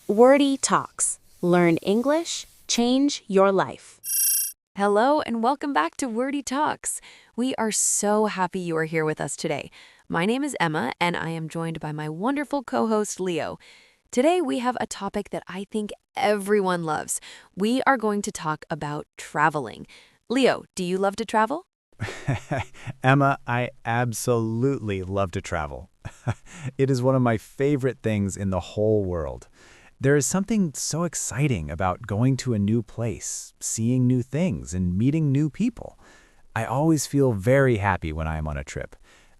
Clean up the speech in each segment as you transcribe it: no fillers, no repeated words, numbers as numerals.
Wordy Talks. Learn English, change your life. Hello and welcome back to Wordy Talks. We are so happy you are here with us today. My name is Emma and I am joined by my wonderful co-host Leo. Today we have a topic that I think everyone loves. We are going to talk about traveling. Leo, do you love to travel? Emma, I absolutely love to travel. It is one of my favorite things in the whole world. There is something so exciting about going to a new place, seeing new things, and meeting new people. I always feel very happy when I am on a trip.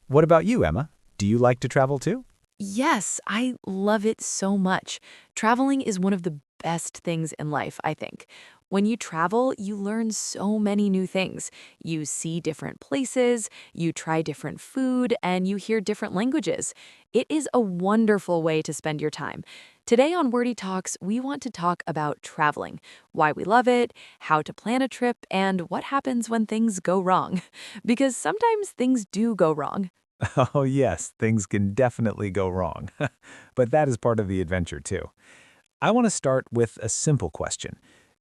What about you, Emma? Do you like to travel too? Yes, I love it so much. Traveling is one of the best things in life, I think. When you travel, you learn so many new things. You see different places, you try different food, and you hear different languages. It is a wonderful way to spend your time. Today on Wordy Talks, we want to talk about traveling, why we love it, how to plan a trip, and what happens when things go wrong. Because sometimes things do go wrong. Oh, yes, things can definitely go wrong. But that is part of the adventure too. I want to start with a simple question.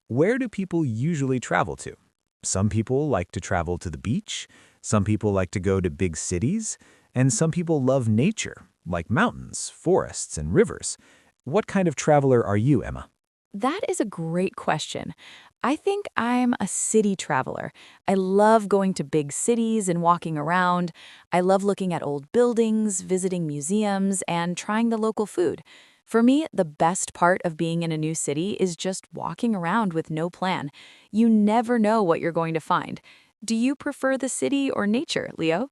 Where do people usually travel to? Some people like to travel to the beach, some people like to go to big cities, and some people love nature, like mountains, forests, and rivers. What kind of traveler are you, Emma? That is a great question. I think I'm a city traveler. I love going to big cities and walking around. I love looking at old buildings, visiting museums, and trying the local food. For me, the best part of being in a new city is just walking around with no plan. You never know what you're going to find. Do you prefer the city or nature, Leo?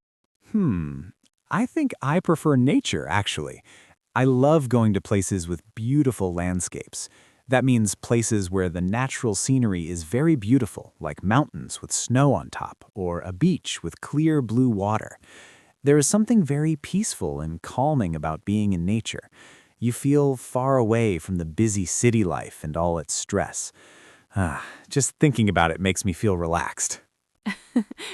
Hmm, I think I prefer nature, actually. I love going to places with beautiful landscapes. That means places where the natural scenery is very beautiful, like mountains with snow on top, or a beach with clear blue water. There is something very peaceful and calming about being in nature. You feel far away from the busy city life and all its stress. Just thinking about it makes me feel relaxed.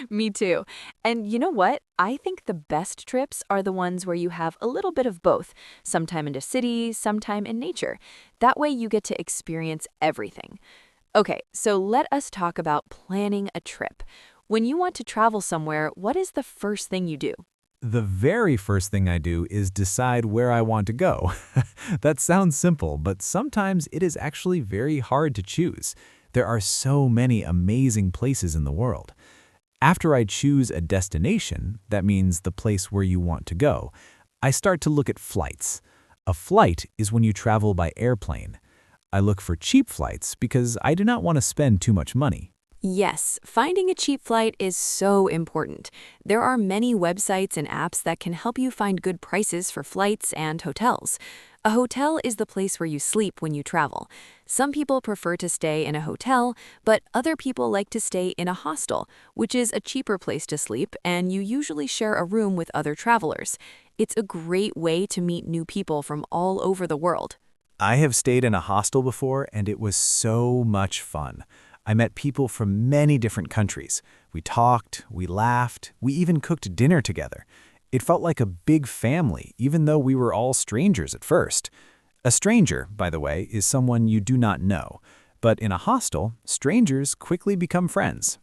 Me too. And you know what? I think the best trips are the ones where you have a little bit of both, sometime in a city, sometime in nature. That way you get to experience everything. Okay, so let us talk about planning a trip. When you want to travel somewhere, what is the first thing you do? The very first thing I do is decide where I want to go. That sounds simple, but sometimes it is actually very hard to choose. There are so many amazing places in the world. After I choose a destination, that means the place where you want to go, I start to look at flights. A flight is when you travel by airplane. I look for cheap flights because I do not want to spend too much money. Yes, finding a cheap flight is so important. There are many websites and apps that can help you find good prices for flights and hotels. A hotel is the place where you sleep when you travel. Some people prefer to stay in a hotel, but other people like to stay in a hostel, which is a cheaper place to sleep, and you usually share a room with other travelers. It's a great way to meet new people from all over the world. I have stayed in a hostel before, and it was so much fun. I met people from many different countries. We talked, we laughed, we even cooked dinner together. It felt like a big family, even though we were all strangers at first. A stranger, by the way, is someone you do not know. But in a hostel, strangers quickly become friends.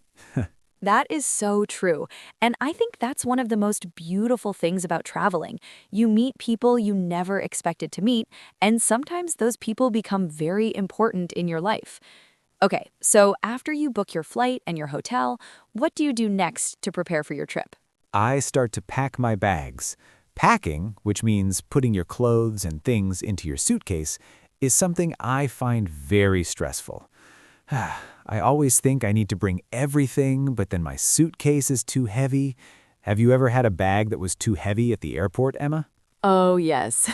That is so true. And I think that's one of the most beautiful things about traveling. You meet people you never expected to meet, and sometimes those people become very important in your life. Okay, so after you book your flight and your hotel, what do you do next to prepare for your trip? I start to pack my bags. Packing, which means putting your clothes and things into your suitcase, is something I find very stressful. I always think I need to bring everything, but then my suitcase is too heavy. Have you ever had a bag that was too heavy at the airport, Emma? Oh, yes.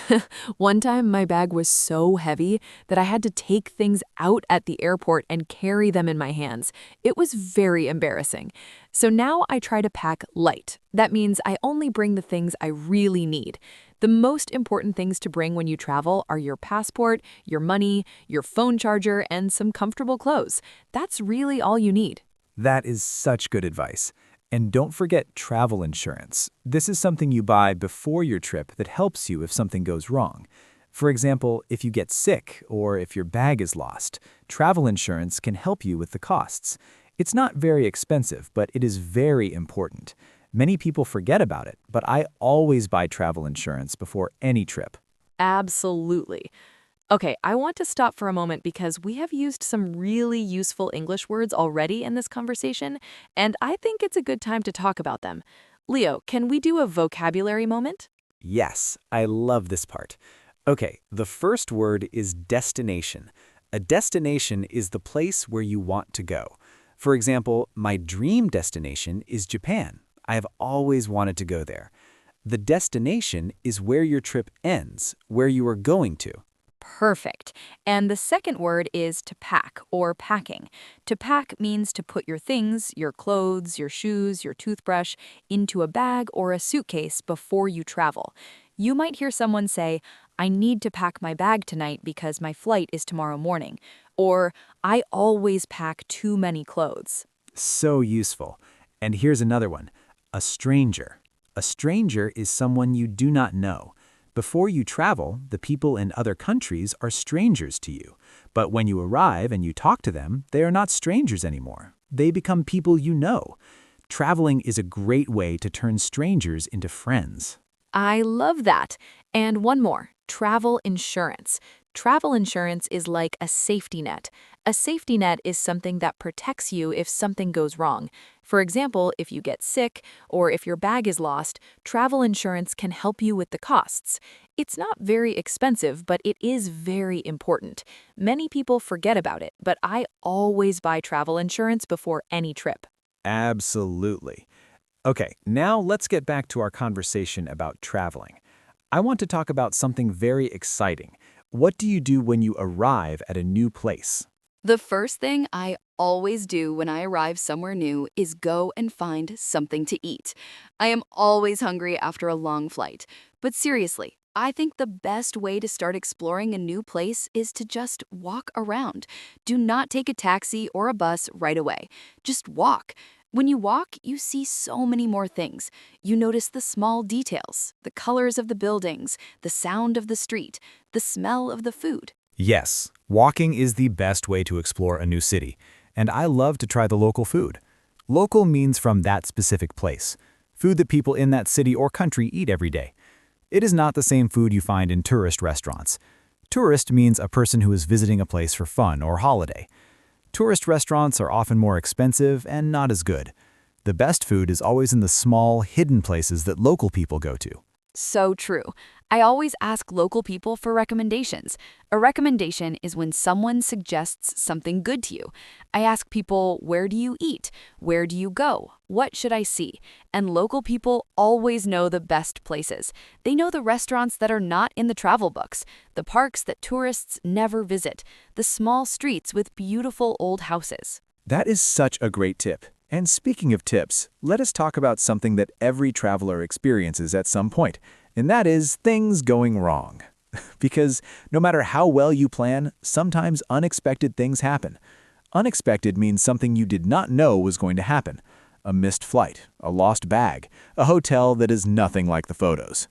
One time my bag was so heavy that I had to take things out at the airport and carry them in my hands. It was very embarrassing. So now I try to pack light. That means I only bring the things I really need. The most important things to bring when you travel are your passport, your money, your phone charger, and some comfortable clothes. That's really all you need. That is such good advice. And don't forget travel insurance. This is something you buy before your trip that helps you if something goes wrong. For example, if you get sick or if your bag is lost, travel insurance can help you with the costs. It's not very expensive, but it is very important. Many people forget about it, but I always buy travel insurance before any trip. Absolutely. Okay, I want to stop for a moment because we have used some really useful English words already in this conversation, and I think it's a good time to talk about them. Leo, can we do a vocabulary moment? Yes, I love this part. Okay, the first word is destination. A destination is the place where you want to go. For example, my dream destination is Japan. I have always wanted to go there. The destination is where your trip ends, where you are going to. Perfect. And the second word is to pack or packing. To pack means to put your things, your clothes, your shoes, your toothbrush, into a bag or a suitcase before you travel. You might hear someone say, I need to pack my bag tonight because my flight is tomorrow morning. Or, I always pack too many clothes. So useful. And here's another one. A stranger. A stranger is someone you do not know. Before you travel, the people in other countries are strangers to you. But when you arrive and you talk to them, they are not strangers anymore. They become people you know. Traveling is a great way to turn strangers into friends. I love that. And one more, travel insurance. Travel insurance is like a safety net. A safety net is something that protects you if something goes wrong. For example, if you get sick or if your bag is lost, travel insurance can help you with the costs. It's not very expensive, but it is very important. Many people forget about it, but I always buy travel insurance before any trip. Absolutely. Okay, now let's get back to our conversation about traveling. I want to talk about something very exciting. What do you do when you arrive at a new place? The first thing I always do when I arrive somewhere new is go and find something to eat. I am always hungry after a long flight. But seriously, I think the best way to start exploring a new place is to just walk around. Do not take a taxi or a bus right away. Just walk. When you walk, you see so many more things. You notice the small details, the colors of the buildings, the sound of the street, the smell of the food. Yes, walking is the best way to explore a new city, and I love to try the local food. Local means from that specific place, food that people in that city or country eat every day. It is not the same food you find in tourist restaurants. Tourist means a person who is visiting a place for fun or holiday. Tourist restaurants are often more expensive and not as good. The best food is always in the small, hidden places that local people go to. So true. I always ask local people for recommendations. A recommendation is when someone suggests something good to you. I ask people, where do you eat? Where do you go? What should I see? And local people always know the best places. They know the restaurants that are not in the travel books, the parks that tourists never visit, the small streets with beautiful old houses. That is such a great tip. And speaking of tips, let us talk about something that every traveler experiences at some point, and that is things going wrong. Because no matter how well you plan, sometimes unexpected things happen. Unexpected means something you did not know was going to happen. A missed flight, a lost bag, a hotel that is nothing like the photos.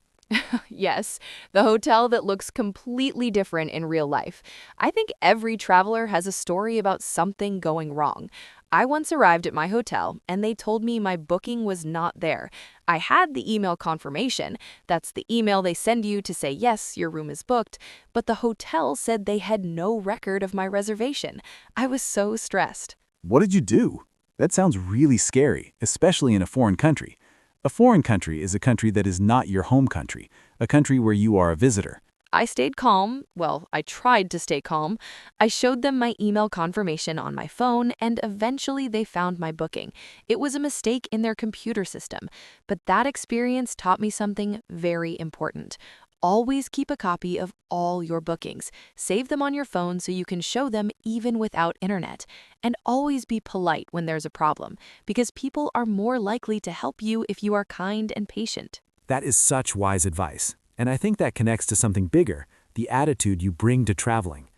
Yes, the hotel that looks completely different in real life. I think every traveler has a story about something going wrong. I once arrived at my hotel and they told me my booking was not there. I had the email confirmation. That's the email they send you to say, yes, your room is booked. But the hotel said they had no record of my reservation. I was so stressed. What did you do? That sounds really scary, especially in a foreign country. A foreign country is a country that is not your home country, a country where you are a visitor. I stayed calm. Well, I tried to stay calm. I showed them my email confirmation on my phone, and eventually they found my booking. It was a mistake in their computer system, but that experience taught me something very important. Always keep a copy of all your bookings. Save them on your phone so you can show them even without internet. And always be polite when there's a problem, because people are more likely to help you if you are kind and patient. That is such wise advice. And I think that connects to something bigger, the attitude you bring to traveling.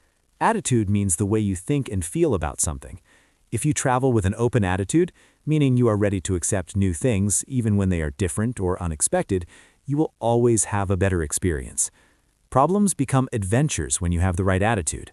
Attitude means the way you think and feel about something. If you travel with an open attitude, meaning you are ready to accept new things even when they are different or unexpected, you will always have a better experience. Problems become adventures when you have the right attitude.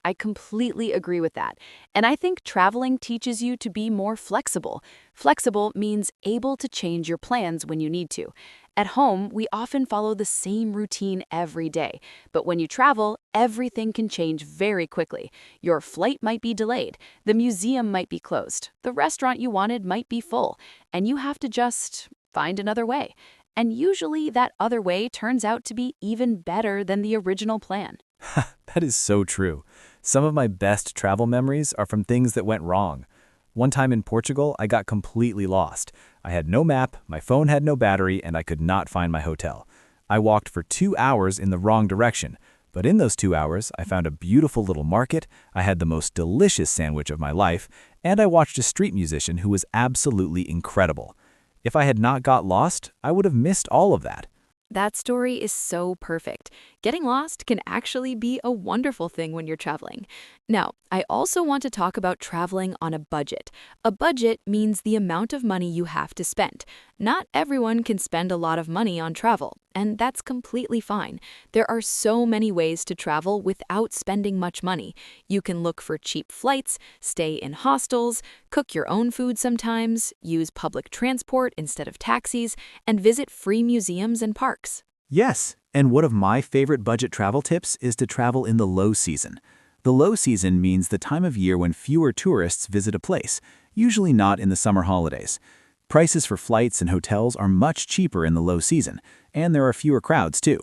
I completely agree with that. And I think traveling teaches you to be more flexible. Flexible means able to change your plans when you need to. At home, we often follow the same routine every day. But when you travel, everything can change very quickly. Your flight might be delayed, the museum might be closed, the restaurant you wanted might be full, and you have to just find another way. And usually that other way turns out to be even better than the original plan. That is so true. Some of my best travel memories are from things that went wrong. One time in Portugal, I got completely lost. I had no map, my phone had no battery, and I could not find my hotel. I walked for 2 hours in the wrong direction, but in those 2 hours, I found a beautiful little market, I had the most delicious sandwich of my life, and I watched a street musician who was absolutely incredible. If I had not got lost, I would have missed all of that. That story is so perfect. Getting lost can actually be a wonderful thing when you're traveling. Now, I also want to talk about traveling on a budget. A budget means the amount of money you have to spend. Not everyone can spend a lot of money on travel, and that's completely fine. There are so many ways to travel without spending much money. You can look for cheap flights, stay in hostels, cook your own food sometimes, use public transport instead of taxis, and visit free museums and parks. Yes, and one of my favorite budget travel tips is to travel in the low season. The low season means the time of year when fewer tourists visit a place, usually not in the summer holidays. Prices for flights and hotels are much cheaper in the low season, and there are fewer crowds too.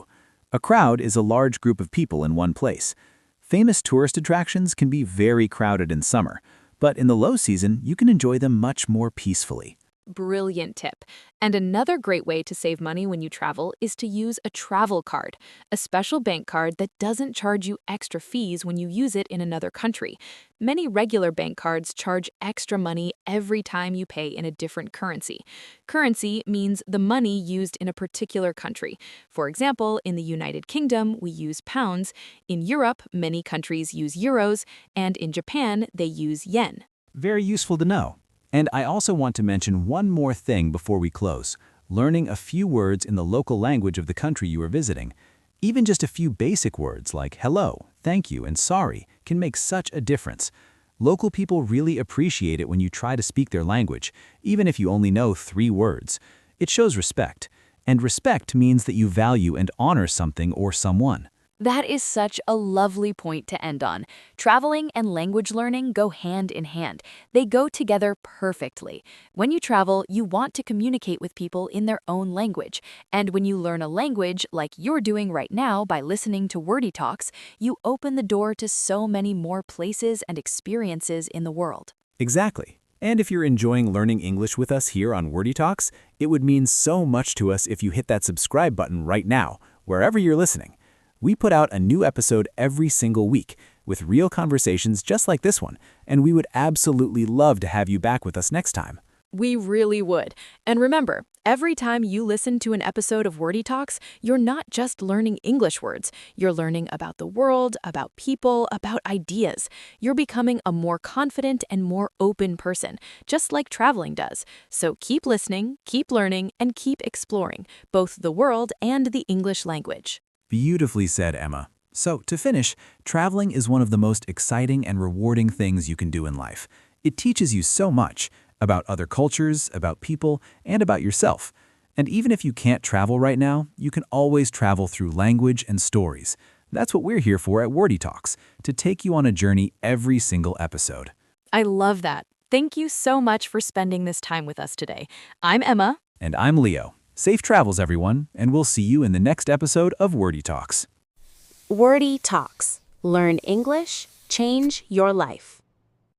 A crowd is a large group of people in one place. Famous tourist attractions can be very crowded in summer, but in the low season, you can enjoy them much more peacefully. Brilliant tip. And another great way to save money when you travel is to use a travel card, a special bank card that doesn't charge you extra fees when you use it in another country. Many regular bank cards charge extra money every time you pay in a different currency. Currency means the money used in a particular country. For example, in the United Kingdom, we use pounds. In Europe, many countries use euros, and in Japan, they use yen. Very useful to know. And I also want to mention one more thing before we close. Learning a few words in the local language of the country you are visiting. Even just a few basic words like hello, thank you, and sorry can make such a difference. Local people really appreciate it when you try to speak their language, even if you only know 3 words. It shows respect. And respect means that you value and honor something or someone. That is such a lovely point to end on. Traveling and language learning go hand in hand. They go together perfectly. When you travel, you want to communicate with people in their own language. And when you learn a language, like you're doing right now by listening to Wordy Talks, you open the door to so many more places and experiences in the world. Exactly. And if you're enjoying learning English with us here on Wordy Talks, it would mean so much to us if you hit that subscribe button right now, wherever you're listening. We put out a new episode every single week with real conversations just like this one, and we would absolutely love to have you back with us next time. We really would. And remember, every time you listen to an episode of Wordy Talks, you're not just learning English words. You're learning about the world, about people, about ideas. You're becoming a more confident and more open person, just like traveling does. So keep listening, keep learning, and keep exploring both the world and the English language. Beautifully said, Emma. So, to finish, traveling is one of the most exciting and rewarding things you can do in life. It teaches you so much about other cultures, about people, and about yourself. And even if you can't travel right now, you can always travel through language and stories. That's what we're here for at Wordy Talks, to take you on a journey every single episode. I love that. Thank you so much for spending this time with us today. I'm Emma. And I'm Leo. Safe travels, everyone, and we'll see you in the next episode of Wordy Talks. Wordy Talks. Learn English, change your life.